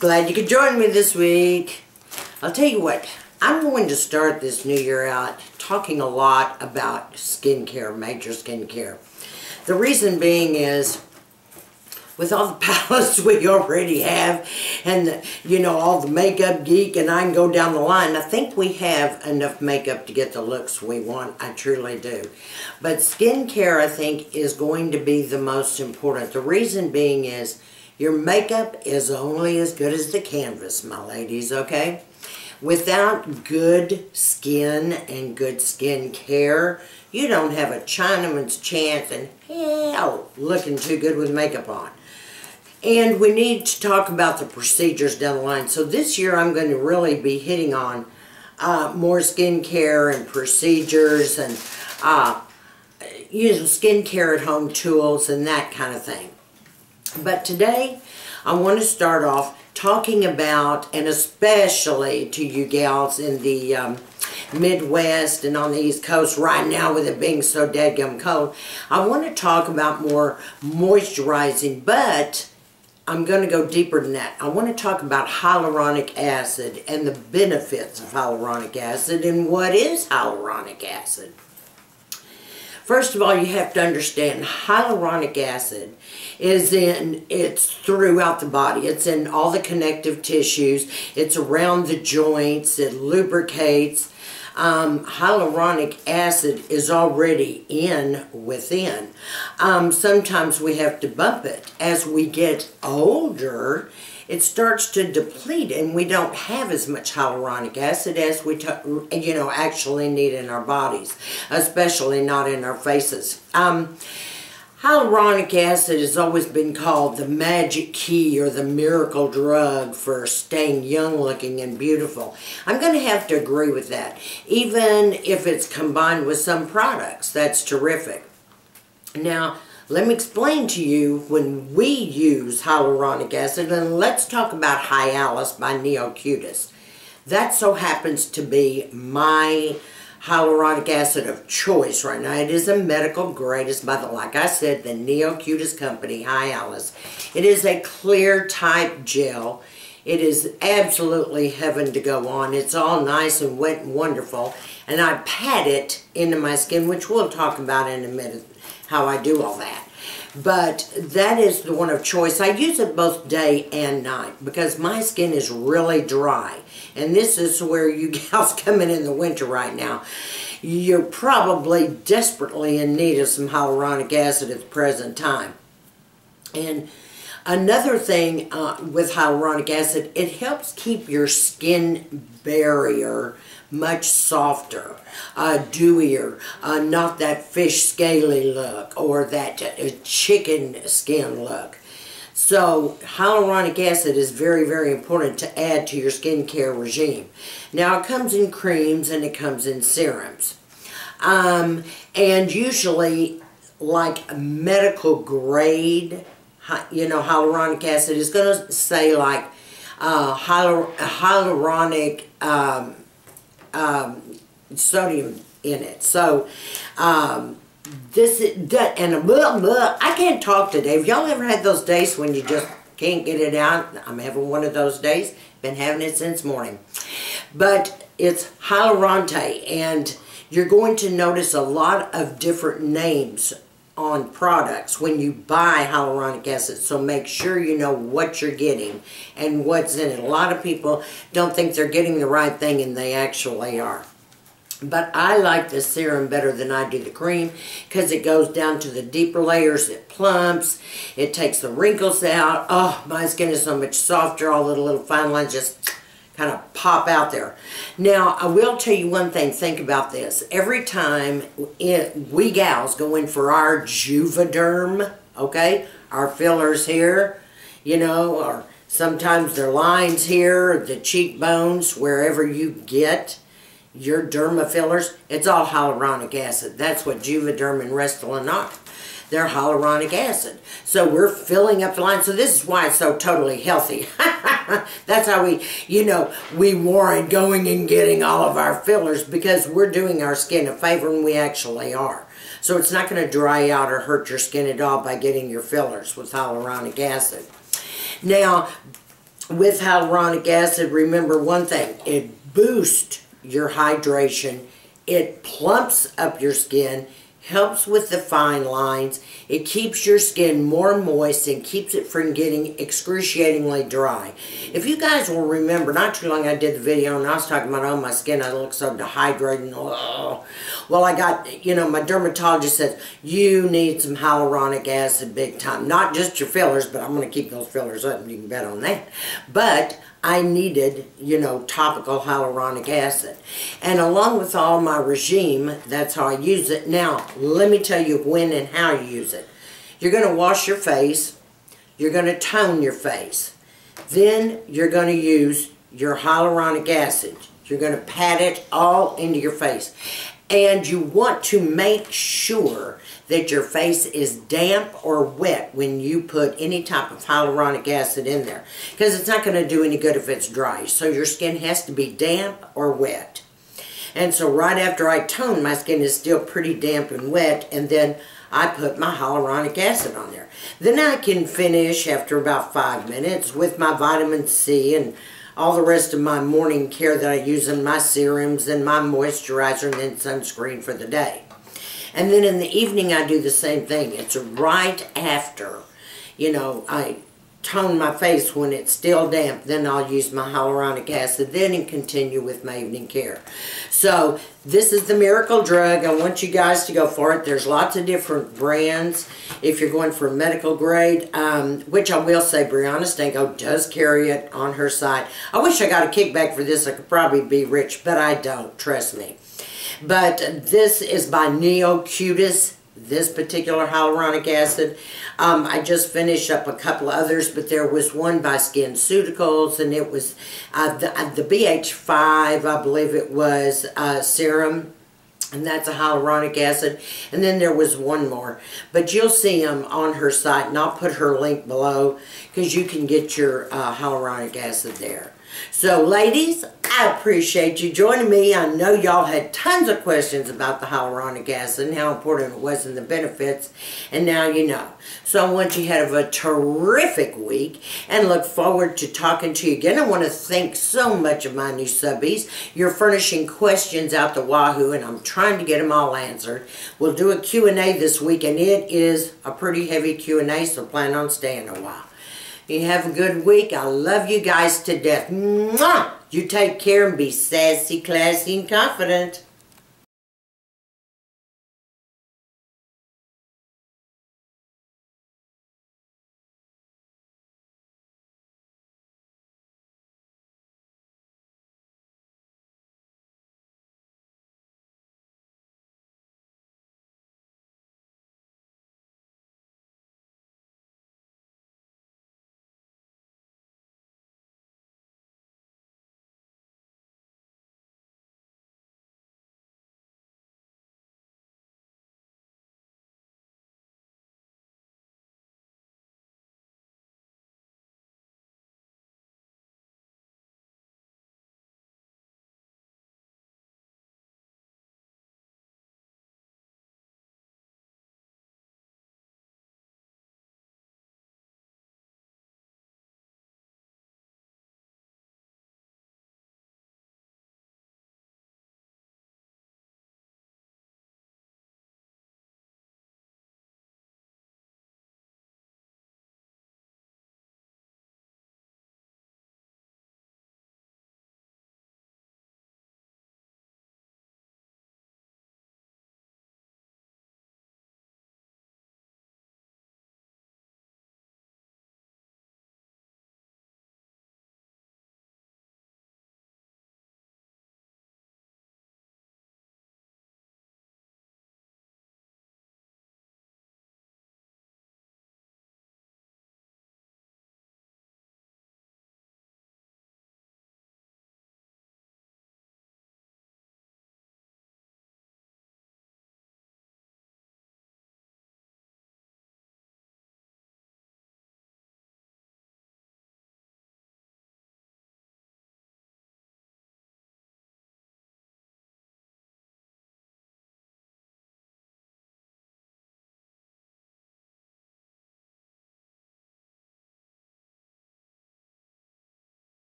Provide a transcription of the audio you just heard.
Glad you could join me this week. I'll tell you what, I'm going to start this new year out talking a lot about skincare, major skincare. The reason being is, with all the palettes we already have, and all the makeup geek, and I can go down the line, I think we have enough makeup to get the looks we want. I truly do. But skincare, I think, is going to be the most important. The reason being is, your makeup is only as good as the canvas, my ladies, okay? Without good skin and good skin care, you don't have a Chinaman's chance in hell looking too good with makeup on. And we need to talk about the procedures down the line. So this year I'm going to really be hitting on more skincare and procedures and skincare at home tools and that kind of thing. But today I want to start off talking about, and especially to you gals in the Midwest and on the East Coast right now with it being so dadgum cold, I want to talk about more moisturizing, but I'm going to go deeper than that. I want to talk about hyaluronic acid and the benefits of hyaluronic acid and what is hyaluronic acid. First of all, you have to understand hyaluronic acid it's throughout the body. It's in all the connective tissues. It's around the joints. It lubricates. Hyaluronic acid is already within. Sometimes we have to bump it. As we get older, it starts to deplete and we don't have as much hyaluronic acid as we actually need in our bodies, especially not in our faces. Hyaluronic acid has always been called the magic key or the miracle drug for staying young looking and beautiful. I'm going to have to agree with that. Even if it's combined with some products, that's terrific. Now, let me explain to you when we use hyaluronic acid, and let's talk about Hyalis by NEOCUTIS. That so happens to be my hyaluronic acid of choice right now. It is a medical grade. It's by like I said, the NEOCUTIS company, Hyalis. It is a clear type gel. It is absolutely heaven to go on. It's all nice and wet and wonderful. And I pat it into my skin, which we'll talk about in a minute, how I do all that. But that is the one of choice. I use it both day and night because my skin is really dry. And this is where you gals come in the winter right now. You're probably desperately in need of some hyaluronic acid at the present time. And another thing with hyaluronic acid, it helps keep your skin barrier much softer, dewier, not that fish scaly look or that chicken skin look. So hyaluronic acid is very, very important to add to your skincare regime. Now it comes in creams and it comes in serums. And usually like medical grade, hyaluronic acid is going to say like hyaluronic sodium in it. So I can't talk today. Have y'all ever had those days when you just can't get it out? I'm having one of those days. Been having it since morning. But it's Hyaluronate, and you're going to notice a lot of different names on products when you buy hyaluronic acid, so make sure you know what you're getting and what's in it. A lot of people don't think they're getting the right thing, and they actually are. But I like the serum better than I do the cream because it goes down to the deeper layers, it plumps, it takes the wrinkles out. Oh, my skin is so much softer, all the little fine lines just kind of pop out there. Now, I will tell you one thing, think about this. Every time we gals go in for our Juvederm, okay, our fillers here, or sometimes their lines here, the cheekbones, wherever you get your derma fillers, it's all hyaluronic acid. That's what Juvederm and Restylane are. They're hyaluronic acid. So we're filling up the line. So this is why it's so totally healthy. That's how we warrant going and getting all of our fillers, because we're doing our skin a favor, and we actually are. So it's not going to dry out or hurt your skin at all by getting your fillers with hyaluronic acid. Now, with hyaluronic acid, remember one thing, it boosts your hydration, it plumps up your skin, helps with the fine lines, it keeps your skin more moist and keeps it from getting excruciatingly dry. If you guys will remember, not too long I did the video and I was talking about, oh, my skin, I look so dehydrated. Oh. Well, I got, you know, my dermatologist says, you need some hyaluronic acid big time. Not just your fillers, but I'm going to keep those fillers up, and you can bet on that. But I needed, you know, topical hyaluronic acid. And along with all my regime, that's how I use it. Now, let me tell you when and how you use it. You're going to wash your face. You're going to tone your face. Then you're going to use your hyaluronic acid. You're going to pat it all into your face. And you want to make sure that your face is damp or wet when you put any type of hyaluronic acid in there. Because it's not going to do any good if it's dry. So your skin has to be damp or wet. And so right after I tone, my skin is still pretty damp and wet. And then I put my hyaluronic acid on there. Then I can finish after about 5 minutes with my vitamin C and all the rest of my morning care that I use in my serums and my moisturizer and then sunscreen for the day. And then in the evening I do the same thing. It's right after, you know, I tone my face when it's still damp. Then I'll use my hyaluronic acid then and continue with my evening care. So this is the miracle drug. I want you guys to go for it. There's lots of different brands if you're going for medical grade, which I will say Brianna Stanko does carry it on her site. I wish I got a kickback for this. I could probably be rich, but I don't. Trust me. But this is by NEOCUTIS, this particular hyaluronic acid. I just finished up a couple of others, but there was one by SkinCeuticals, and it was the BH5, I believe it was, Serum, and that's a hyaluronic acid. And then there was one more. But you'll see them on her site, and I'll put her link below, because you can get your hyaluronic acid there. So, ladies, I appreciate you joining me. I know y'all had tons of questions about the hyaluronic acid and how important it was and the benefits, and now you know. So I want you to have a terrific week and look forward to talking to you again. I want to thank so much of my new subbies. You're furnishing questions out the wahoo, and I'm trying to get them all answered. We'll do a Q&A this week, and it is a pretty heavy Q&A, so plan on staying a while. You have a good week. I love you guys to death. Mwah! You take care and be sassy, classy, and confident.